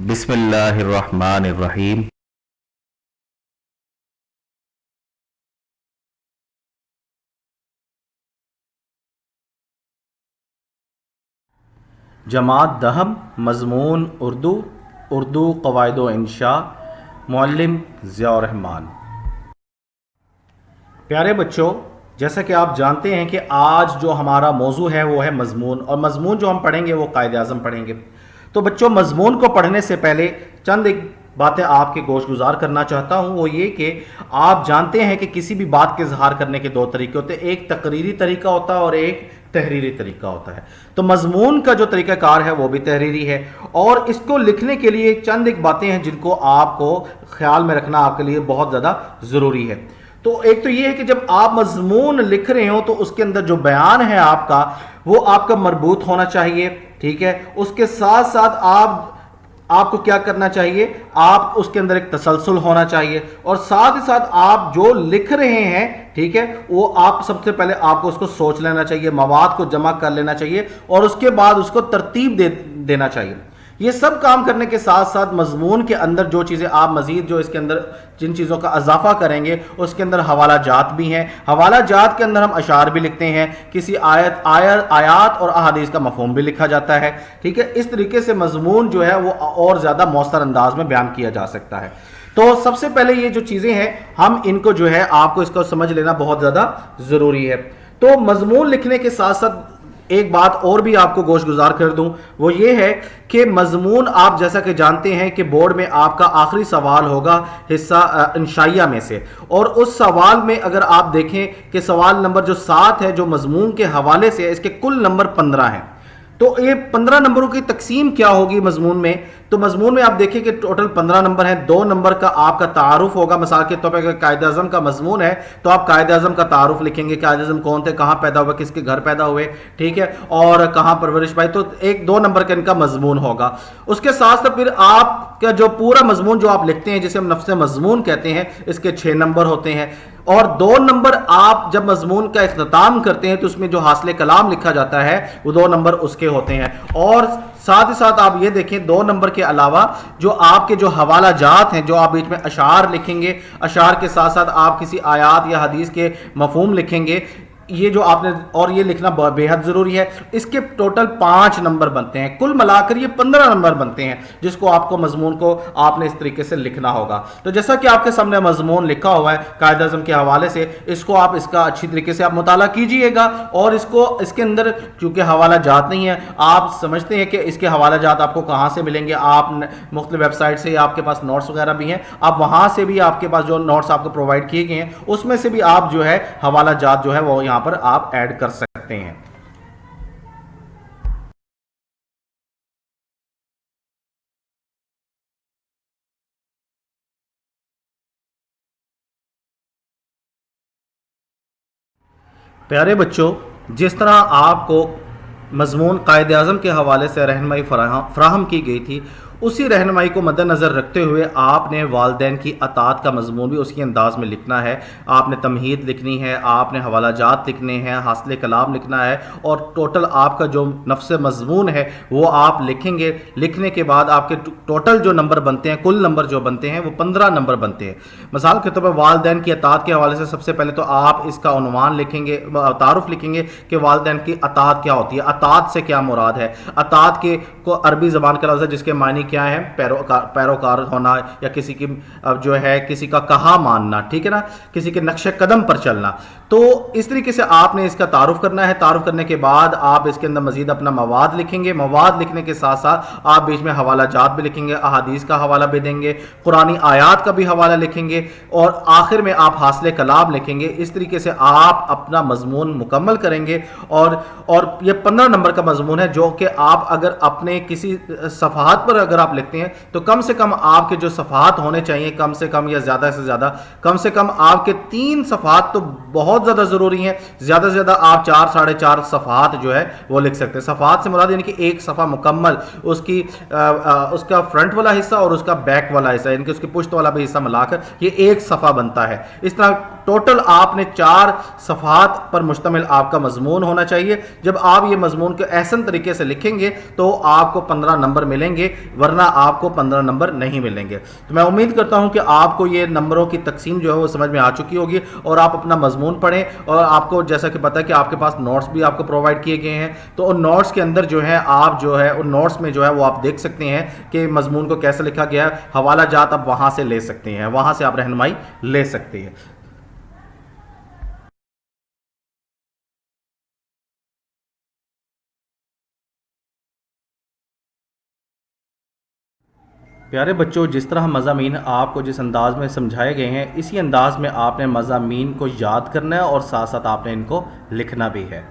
بسم اللہ الرحمن الرحیم۔ جماعت دہم، مضمون اردو قواعد و انشاء، معلم ضیاء الرحمان۔ پیارے بچوں، جیسا کہ آپ جانتے ہیں کہ آج جو ہمارا موضوع ہے وہ ہے مضمون، اور مضمون جو ہم پڑھیں گے وہ قائد اعظم پڑھیں گے۔ تو بچوں، مضمون کو پڑھنے سے پہلے چند ایک باتیں آپ کے گوش گزار کرنا چاہتا ہوں، وہ یہ کہ آپ جانتے ہیں کہ کسی بھی بات کے اظہار کرنے کے دو طریقے ہوتے ہیں، ایک تقریری طریقہ ہوتا ہے اور ایک تحریری طریقہ ہوتا ہے۔ تو مضمون کا جو طریقہ کار ہے وہ بھی تحریری ہے، اور اس کو لکھنے کے لیے چند ایک باتیں ہیں جن کو آپ کو خیال میں رکھنا آپ کے لیے بہت زیادہ ضروری ہے۔ تو ایک تو یہ ہے کہ جب آپ مضمون لکھ رہے ہوں تو اس کے اندر جو بیان ہے آپ کا، وہ آپ کا مربوط ہونا چاہیے، ٹھیک ہے۔ اس کے ساتھ ساتھ آپ کو کیا کرنا چاہیے، آپ اس کے اندر ایک تسلسل ہونا چاہیے، اور ساتھ ہی ساتھ آپ جو لکھ رہے ہیں، ٹھیک ہے، وہ آپ سب سے پہلے آپ کو اس کو سوچ لینا چاہیے، مواد کو جمع کر لینا چاہیے، اور اس کے بعد اس کو ترتیب دینا چاہیے۔ یہ سب کام کرنے کے ساتھ ساتھ مضمون کے اندر جو چیزیں آپ مزید جو اس کے اندر جن چیزوں کا اضافہ کریں گے، اس کے اندر حوالہ جات بھی ہیں۔ حوالہ جات کے اندر ہم اشعار بھی لکھتے ہیں، کسی آیات اور احادیث کا مفہوم بھی لکھا جاتا ہے، ٹھیک ہے۔ اس طریقے سے مضمون جو ہے وہ اور زیادہ مؤثر انداز میں بیان کیا جا سکتا ہے۔ تو سب سے پہلے یہ جو چیزیں ہیں، ہم ان کو جو ہے آپ کو اس کو سمجھ لینا بہت زیادہ ضروری ہے۔ تو مضمون لکھنے کے ساتھ ساتھ ایک بات اور بھی آپ کو گوش گزار کر دوں، وہ یہ ہے کہ مضمون آپ جیسا کہ جانتے ہیں کہ بورڈ میں آپ کا آخری سوال ہوگا حصہ انشائیہ میں سے، اور اس سوال میں اگر آپ دیکھیں کہ سوال نمبر جو 7 ہے جو مضمون کے حوالے سے ہے، اس کے کل نمبر 15 ہیں۔ تو یہ 15 نمبروں کی تقسیم کیا ہوگی مضمون میں؟ تو مضمون میں آپ دیکھیں کہ ٹوٹل 15 نمبر ہیں۔ 2 نمبر کا آپ کا تعارف ہوگا، مثال کے طور پہ اگر قائد اعظم کا مضمون ہے تو آپ قائد اعظم کا تعارف لکھیں گے، قائد اعظم کون تھے، کہاں پیدا ہوئے، کس کے گھر پیدا ہوئے، ٹھیک ہے، اور کہاں پرورش پائی۔ تو 1-2 نمبر کا ان کا مضمون ہوگا۔ اس کے ساتھ ساتھ پھر آپ کا جو پورا مضمون جو آپ لکھتے ہیں، جسے ہم نفس مضمون کہتے ہیں، اس کے 6 نمبر ہوتے ہیں، اور 2 نمبر آپ جب مضمون کا اختتام کرتے ہیں تو اس میں جو حاصل کلام لکھا جاتا ہے وہ 2 نمبر اس کے ہوتے ہیں۔ اور ساتھ ہی ساتھ آپ یہ دیکھیں 2 نمبر کے علاوہ جو آپ کے جو حوالہ جات ہیں، جو آپ بیچ میں اشعار لکھیں گے، اشعار کے ساتھ ساتھ آپ کسی آیات یا حدیث کے مفہوم لکھیں گے، یہ جو آپ نے، اور یہ لکھنا بے حد ضروری ہے۔ اس کے ٹوٹل 5 نمبر بنتے ہیں، کل ملا کر یہ 15 نمبر بنتے ہیں، جس کو آپ کو مضمون کو آپ نے اس طریقے سے لکھنا ہوگا۔ تو جیسا کہ آپ کے سامنے مضمون لکھا ہوا ہے قائد اعظم کے حوالے سے، اس کو آپ اس کا اچھی طریقے سے آپ مطالعہ کیجئے گا، اور اس کے اندر چونکہ حوالہ جات نہیں ہے، آپ سمجھتے ہیں کہ اس کے حوالہ جات آپ کو کہاں سے ملیں گے، آپ مختلف ویب سائٹ سے آپ کے پاس نوٹس وغیرہ بھی ہیں، آپ وہاں سے بھی آپ کے پاس جو نوٹس آپ کو پرووائڈ کیے گئے ہیں اس میں سے بھی آپ جو ہے حوالہ جات جو ہے وہ یہاں پر آپ ایڈ کر سکتے ہیں۔ پیارے بچوں، جس طرح آپ کو مضمون قائد اعظم کے حوالے سے رہنمائی فراہم کی گئی تھی، اسی رہنمائی کو مد نظر رکھتے ہوئے آپ نے والدین کی اطاعت کا مضمون بھی اسی انداز میں لکھنا ہے۔ آپ نے تمہید لکھنی ہے، آپ نے حوالہ جات لکھنے ہیں، حاصل کلام لکھنا ہے، اور ٹوٹل آپ کا جو نفس مضمون ہے وہ آپ لکھیں گے۔ لکھنے کے بعد آپ کے ٹوٹل جو نمبر بنتے ہیں، کل نمبر جو بنتے ہیں وہ 15 نمبر بنتے ہیں۔ مثال کے طور پر والدین کی اطاعت کے حوالے سے سب سے پہلے تو آپ اس کا عنوان لکھیں گے، تعارف لکھیں گے کہ والدین کی اطاعت کیا ہوتی ہے، اطاعت سے کیا مراد ہے۔ اطاعت کے کو عربی زبان کا لفظ ہے جس کے معنی کیا ہے، پیروکار ہونا، یا کسی کی جو ہے کسی کا کہا ماننا، ٹھیک ہے نا، کسی کے نقش قدم پر چلنا۔ تو اس طریقے سے آپ نے اس کا تعارف کرنا ہے۔ تعارف کرنے کے بعد آپ اس کے اندر مزید اپنا مواد لکھیں گے۔ مواد لکھنے کے ساتھ ساتھ آپ بیچ میں حوالہ جات بھی لکھیں گے، احادیث کا حوالہ بھی دیں گے، قرآنی آیات کا بھی حوالہ لکھیں گے، اور آخر میں آپ حاصل کلام لکھیں گے۔ اس طریقے سے آپ اپنا مضمون مکمل کریں گے، اور یہ 15 نمبر کا مضمون ہے جو کہ آپ اگر اپنے کسی صفحات پر اگر آپ لکھتے ہیں تو کم سے کم آپ کے جو صفحات ہونے چاہیے، کم سے کم یا زیادہ سے زیادہ کم سے کم آپ کے 3 صفحات تو بہت زیادہ ضروری ہیں۔ زیادہ سے زیادہ آپ 4-4.5 صفحات جو ہے وہ لکھ سکتے ہیں۔ صفحات سے مراد یعنی کہ ایک صفحہ مکمل، اس کا فرنٹ والا حصہ اور اس کا بیک والا حصہ، یعنی کہ اس کی پشت والا بھی حصہ ملا کر یہ ایک صفحہ بنتا ہے۔ اس طرح ٹوٹل آپ نے 4 صفحات پر مشتمل آپ کا مضمون ہونا چاہیے۔ جب آپ یہ مضمون کو احسن طریقے سے لکھیں گے تو آپ کو 15 نمبر ملیں گے، ورنہ ورنہ آپ کو 15 نمبر نہیں ملیں گے۔ تو میں امید کرتا ہوں کہ آپ کو یہ نمبروں کی تقسیم جو ہے وہ سمجھ میں آ چکی ہوگی، اور آپ اپنا مضمون پڑھیں، اور آپ کو جیسا کہ پتہ ہے کہ آپ کے پاس نوٹس بھی آپ کو پرووائڈ کیے گئے ہیں، تو ان نوٹس کے اندر جو ہے آپ جو ہے ان نوٹس میں جو ہے وہ آپ دیکھ سکتے ہیں کہ مضمون کو کیسے لکھا گیا ہے، حوالہ جات آپ وہاں سے لے سکتے ہیں، وہاں سے آپ رہنمائی لے سکتے ہیں۔ پیارے بچوں، جس طرح مضامین آپ کو جس انداز میں سمجھائے گئے ہیں، اسی انداز میں آپ نے مضامین کو یاد کرنا ہے اور ساتھ ساتھ آپ نے ان کو لکھنا بھی ہے۔